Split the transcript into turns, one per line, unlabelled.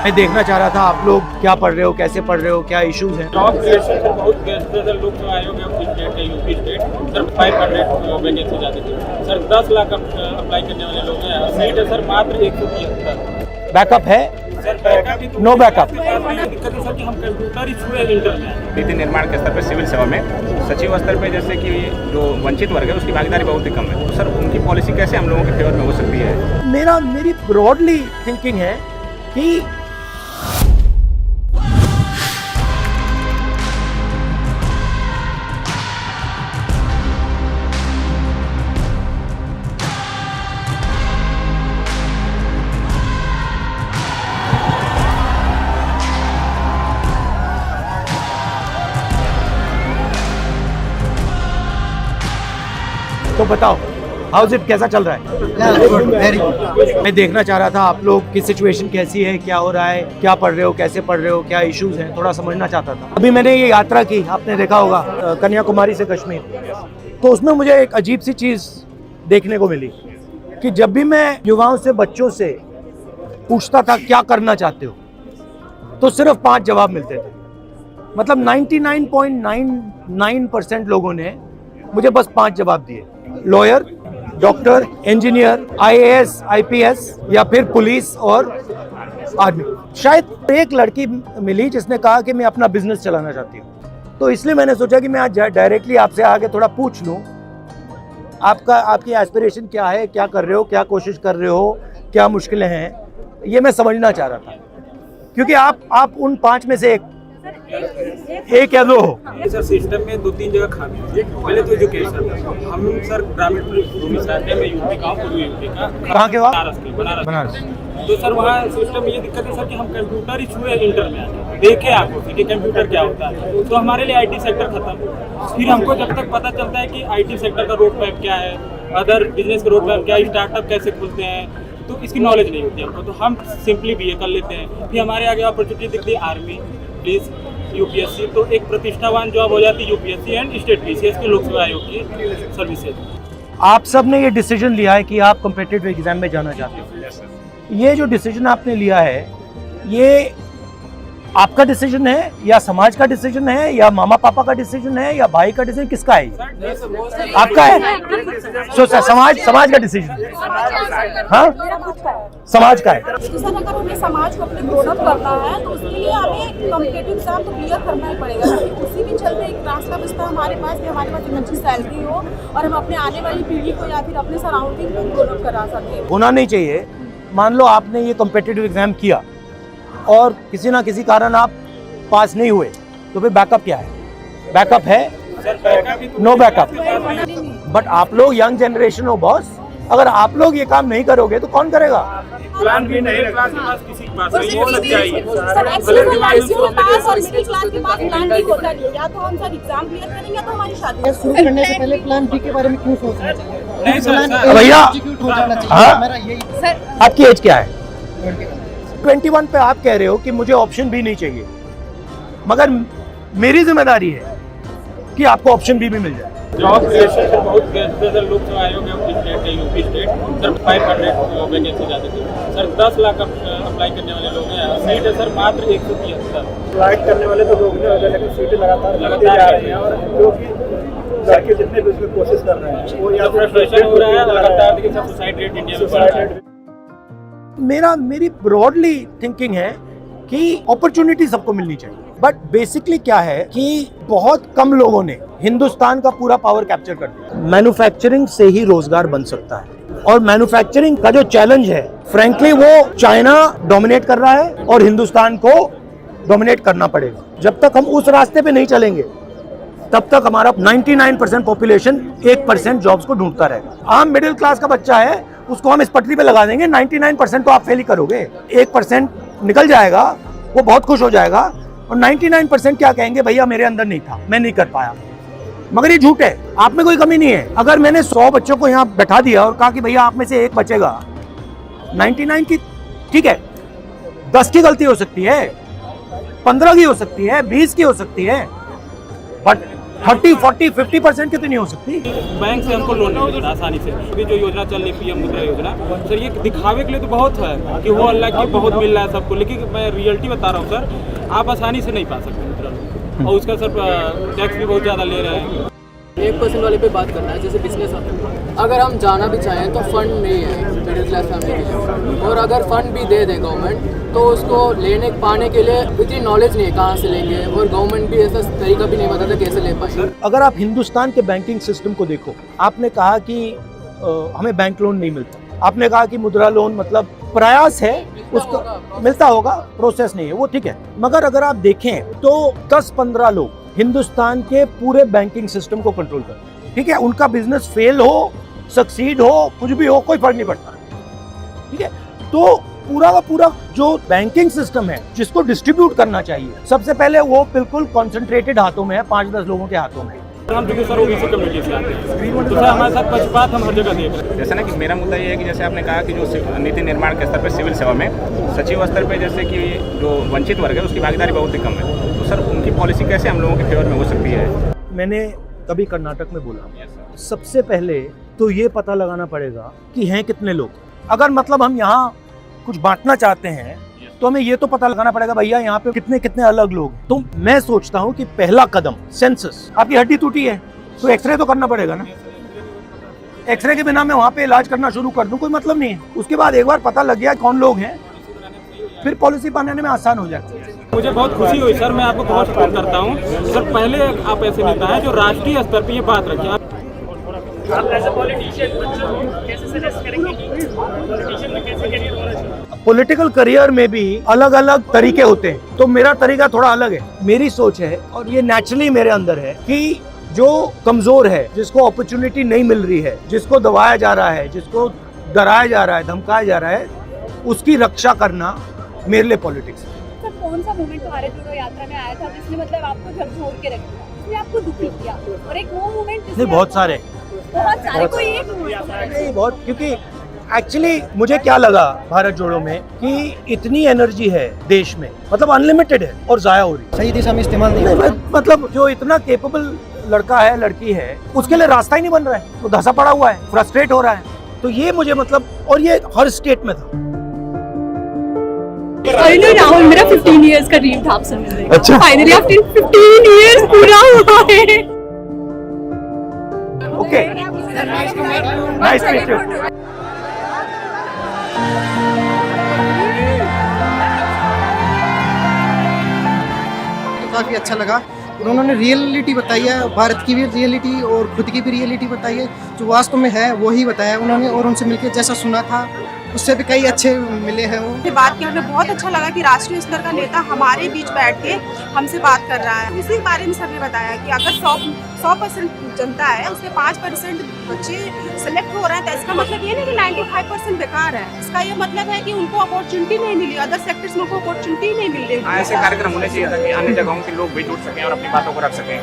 मैं देखना चाह रहा था आप लोग क्या पढ़ रहे हो, कैसे पढ़ रहे हो, क्या इश्यूज हैं।
जॉब क्रिएशन सर बहुत बेस्ट है सर। लोकसेवा आयोग है स्टेट का, यूपी स्टेट सर 500 वैकेंसी जाती थी सर। 10 लाख अप्लाई करने वाले लोग हैं। सीट है सर मात्र 173।
बैकअप है?
Sir backup
no backup.
दिक्कत है सर कि हम कंप्यूटर ही छुए इंटर में।
नीति निर्माण के स्तर पर सिविल सेवा में सचिव स्तर पे जैसे कि जो वंचित वर्ग है उसकी भागीदारी बहुत ही कम है, तो सर उनकी पॉलिसी कैसे हम लोगों के फेवर में हो सकती है?
मेरी ब्रॉडली थिंकिंग है कि तो बताओ हाउस इट, कैसा चल रहा है? मैं देखना चाह रहा था आप लोग की सिचुएशन कैसी है, क्या हो रहा है, क्या पढ़ रहे हो, कैसे पढ़ रहे हो, क्या इश्यूज हैं, थोड़ा समझना चाहता था। अभी मैंने ये यात्रा की, आपने देखा होगा, कन्याकुमारी से कश्मीर, तो उसमें मुझे एक अजीब सी चीज़ देखने को मिली कि जब भी मैं युवाओं से, बच्चों से पूछता था क्या करना चाहते हो, तो सिर्फ 5 जवाब मिलते थे। मतलब 99.99% लोगों ने मुझे बस 5 जवाब दिए। Lawyer, doctor, engineer, IAS, IPS या फिर पुलिस और आर्मी। शायद एक लड़की मिली जिसने कहा कि मैं अपना बिजनेस चलाना चाहती हूँ। तो इसलिए मैंने सोचा कि मैं आज डायरेक्टली आपसे आके थोड़ा पूछ लूँ, आपकी एस्पिरेशन क्या है, क्या कर रहे हो, क्या कोशिश कर रहे हो, क्या मुश्किलें हैं, ये मैं समझना चाह रहा था। क्योंकि आप उन 5 में से एक या दो हो।
सर सिस्टम में 2-3 जगह खामी है। पहले तो एजुकेशन था। हम सर ग्रामीण भूमि से आते हैं। मैं यूपी का हूँ, पूर्वी यूपी का।
कहाँ के हो?
बनारस। तो सर वहाँ सिस्टम में ये दिक्कत है सर कि हम कंप्यूटर ही छुए इंटर में आते, देखे आपको कि कंप्यूटर क्या होता है, तो हमारे लिए IT सेक्टर खत्म। फिर हमको जब तक पता चलता है कि IT सेक्टर का रोड मैप क्या है, अदर बिजनेस का रोड मैप क्या है, स्टार्टअप कैसे खुलते हैं, तो इसकी नॉलेज नहीं होती हमको। तो हम सिंपली BA कर लेते हैं। फिर हमारे आगे अपॉर्चुनिटी दिखती है आर्मी, पुलिस, UPSC, तो एक प्रतिष्ठावान जॉब हो जाती है UPSC एंड स्टेट PCS की लोकसेवा आयोग की सर्विसेज।
आप सब ने ये डिसीजन लिया है कि आप कॉम्पिटिटिव एग्जाम में जाना चाहते हो। ये जो डिसीजन आपने लिया है, ये आपका डिसीजन है या समाज का डिसीजन है या मामा पापा का डिसीजन है या भाई का डिसीजन, किसका है? आपका है। सो समाज का डिसीजन, हाँ समाज का है।
सर अगर हमें समाज को अपने ग्रोन अप करना है तो उसके लिए हमें कॉम्पिटिटिव एग्जाम तो क्लियर करना ही पड़ेगा। उसी भी चलते एक रास्ता बचता हमारे पास कि हमारे पास एक अच्छी सैलरी हो और हम अपने आने वाली पीढ़ी को या फिर अपने सराउंडिंग को ग्रोन अप करा सकें।
होना नहीं चाहिए। मान लो आपने ये कॉम्पिटिटिव एग्जाम किया और किसी ना किसी कारण आप पास नहीं हुए, तो फिर बैकअप क्या है? बैकअप है? No backup. बट आप लोग यंग जनरेशन हो बॉस, अगर आप लोग ये काम नहीं करोगे तो कौन करेगा?
प्लान भी नहीं क्लास के पास, किसी के पास नहीं हो सकता है।
सर एक्चुअली पास और मिडिल क्लास के पास प्लान भी होता नहीं है। या तो हम सर एग्जाम क्लियर करेंगे तो हमारी शादी
शुरू करने से पहले प्लान B के बारे में क्यों सोचना चाहिए?
नहीं सर,
भैया हाँ?
मेरा यही
आपकी एज क्या है? 21 पे आप कह रहे हो कि मुझे ऑप्शन भी नहीं चाहिए, मगर मेरी जिम्मेदारी है कि आपको ऑप्शन भी मिल जाए।
जॉब क्रिएशन सर बहुत बेस्ट है सर। लोकसेवा आयोग है स्टेट का, यूपी स्टेट सर 500 वैकेंसी जाती थी सर। 10 लाख अप्लाई करने वाले लोग हैं। सीट है सर मात्र 173।
अप्लाई करने वाले तो लोग हैं, लेकिन सीटें लगातार जा रही हैं और जो कि लड़के जितने भी उसमें कोशिश कर रहे हैं वो या
फ्रस्ट्रेशन हो रहा है लगातार। देखिए सर सुसाइड रेट इंडिया में बढ़ रहा है।
मेरी ब्रॉडली थिंकिंग है कि अपॉर्चुनिटी सबको मिलनी चाहिए, बट बेसिकली क्या है कि बहुत कम लोगों ने हिंदुस्तान का पूरा पावर कैप्चर कर दिया। मैन्युफैक्चरिंग से ही रोजगार बन सकता है और मैन्युफैक्चरिंग का जो चैलेंज है, फ्रैंकली वो चाइना डोमिनेट कर रहा है और हिंदुस्तान को डोमिनेट करना पड़ेगा। जब तक हम उस रास्ते पे नहीं चलेंगे तब तक हमारा 99% पॉपुलेशन 1% जॉब्स को ढूंढता रहेगा। आम मिडिल क्लास का बच्चा है, उसको हम इस पटरी पे लगा देंगे, 99% तो आप फेल ही करोगे। 1% निकल जाएगा, वो बहुत खुश हो जाएगा और 99% क्या कहेंगे, भैया मेरे अंदर नहीं था, मैं नहीं कर पाया। मगर ये झूठ है, आप में कोई कमी नहीं है। अगर मैंने 100 बच्चों को यहाँ बैठा दिया और कहा कि भैया आप में से एक बचेगा, 99 की ठीक है, 10 की गलती हो सकती है, 15 की हो सकती है, 20 की हो सकती है, बट 30-40-50% कितनी हो सकती?
बैंक से हमको लोन नहीं मिलता आसानी से। अभी जो योजना चल रही पीएम मुद्रा योजना, सर ये दिखावे के लिए तो बहुत है कि वो अल्लाह की बहुत मिल रहा है सबको, लेकिन मैं रियलिटी बता रहा हूँ सर, आप आसानी से नहीं पा सकते मुद्रा लोन, और उसका सर टैक्स भी बहुत ज़्यादा ले रहे हैं।
1% वाले पे बात करना है, जैसे बिजनेस अगर हम जाना भी चाहें तो फंड नहीं है मिडिल क्लास फैमिली के लिए, और अगर फंड भी दे दे गवर्नमेंट तो उसको लेने पाने के लिए इतनी नॉलेज नहीं है कहाँ से लेंगे, और गवर्नमेंट भी ऐसा तरीका भी नहीं बताता कैसे ले पाएंगे।
अगर आप हिंदुस्तान के बैंकिंग सिस्टम को देखो, आपने कहा कि हमें बैंक लोन नहीं मिलता, आपने कहा कि मुद्रा लोन मतलब प्रयास है उसको मिलता होगा, प्रोसेस नहीं है, वो ठीक है, मगर अगर आप देखें तो 10-15 लोग हिंदुस्तान के पूरे बैंकिंग सिस्टम को कंट्रोल करते हैं, ठीक है, उनका बिजनेस फेल हो, सक्सीड हो, कुछ भी हो, कोई फर्क नहीं पड़ता, ठीक है। तो पूरा का पूरा जो बैंकिंग सिस्टम है जिसको डिस्ट्रीब्यूट करना चाहिए, सबसे पहले वो बिल्कुल कॉन्सेंट्रेटेड हाथों में है, 5-10 लोगों के हाथों में।
हम चूंकि सर ओबीसी कम्युनिटी से आते हैं, तो सर हमारे साथ पक्षपात हम हर जगह देख रहे हैं।
जैसे ना कि मेरा मुद्दा ये है कि जैसे आपने कहा कि जो नीति निर्माण के स्तर पर सिविल सेवा में सचिव स्तर पर जैसे कि जो वंचित वर्ग है उसकी भागीदारी बहुत ही कम है, तो सर उनकी पॉलिसी कैसे हम लोगों के फेवर में हो सकती है?
मैंने कभी कर्नाटक में बोला, सबसे पहले तो ये पता लगाना पड़ेगा कि हैं कितने लोग। अगर मतलब हम यहाँ कुछ बांटना चाहते हैं तो हमें ये तो पता लगाना पड़ेगा भैया यहाँ पे कितने कितने अलग लोग। तो मैं सोचता हूँ कि पहला कदम सेंसस। आपकी हड्डी टूटी है तो एक्सरे तो करना पड़ेगा ना, एक्सरे के बिना मैं वहाँ पे इलाज करना शुरू कर दूँ कोई मतलब नहीं है। उसके बाद एक बार पता लग गया कौन लोग हैं, फिर पॉलिसी बनाने में आसान हो जाती है।
मुझे बहुत खुशी हुई सर, मैं आपको बहुत सपोर्ट करता हूँ सर। पहले आप ऐसे नेता हैं जो राष्ट्रीय स्तर पर ये बात रखें।
आप एज अ पॉलिटिशियन कैसे सजेस्ट करेंगे कि पॉलिटिशियन में कैसे करियर होना चाहिए?
पॉलिटिकल करियर में भी अलग अलग तरीके होते हैं, तो मेरा तरीका थोड़ा अलग है। मेरी सोच है और ये नेचुरली मेरे अंदर है कि जो कमजोर है, जिसको अपॉर्चुनिटी नहीं मिल रही है, जिसको दबाया जा रहा है, जिसको डराया जा रहा है, धमकाया जा रहा है, उसकी रक्षा करना मेरे लिए पॉलिटिक्स है।
सर कौन सा मोमेंट भारत जोड़ो यात्रा में आया था जिसने मतलब आपको झकझोर के रख दिया, जिसने आपको दुखी किया, और एक वो मोमेंट
नहीं, बहुत सारे
कोई एक
नहीं, बहुत, क्योंकि एक्चुअली मुझे क्या लगा भारत जोड़ो में कि इतनी एनर्जी है देश में, मतलब अनलिमिटेड है और जाया हो रही है।
सही दिशा में इस्तेमाल नहीं,
मतलब जो इतना केपेबल लड़का है, लड़की है, उसके लिए रास्ता ही नहीं बन रहा है, वो धंसा पड़ा हुआ है, फ्रस्ट्रेट हो रहा है। तो ये मुझे मतलब, और ये हर स्टेट में था।
राहुल मेरा 15 इयर्स का ड्रीम था आपसे मिलने का।
अच्छा।
फाइनली आफ्टर 15 इयर्स पूरा हुआ है।
Okay, nice to meet you.
काफ़ी अच्छा लगा। उन्होंने रियलिटी बताई है, भारत की भी रियलिटी और खुद की भी रियलिटी बताई है, जो वास्तव में है वही बताया उन्होंने। और उनसे मिलकर जैसा सुना था उससे भी कई अच्छे मिले हैं। वो
बात की हमें बहुत अच्छा लगा कि राष्ट्रीय स्तर का नेता हमारे बीच बैठ के हमसे बात कर रहा है। उसी बारे में सर ने बताया कि अगर 100% जनता है, उसके 5% बच्चे सेलेक्ट हो रहे हैं, तो इसका मतलब ये नहीं कि 95% बेकार है। इसका ये मतलब है कि उनको अपॉर्चुनिटी नहीं मिली, अदर सेक्टर्स में उनको अपॉर्चुनिटी नहीं मिल रही।
ऐसे कार्यक्रम होने चाहिए ताकि अन्य जगहों के लोग भी जुड़ सकें और अपनी बातों को रख सकें।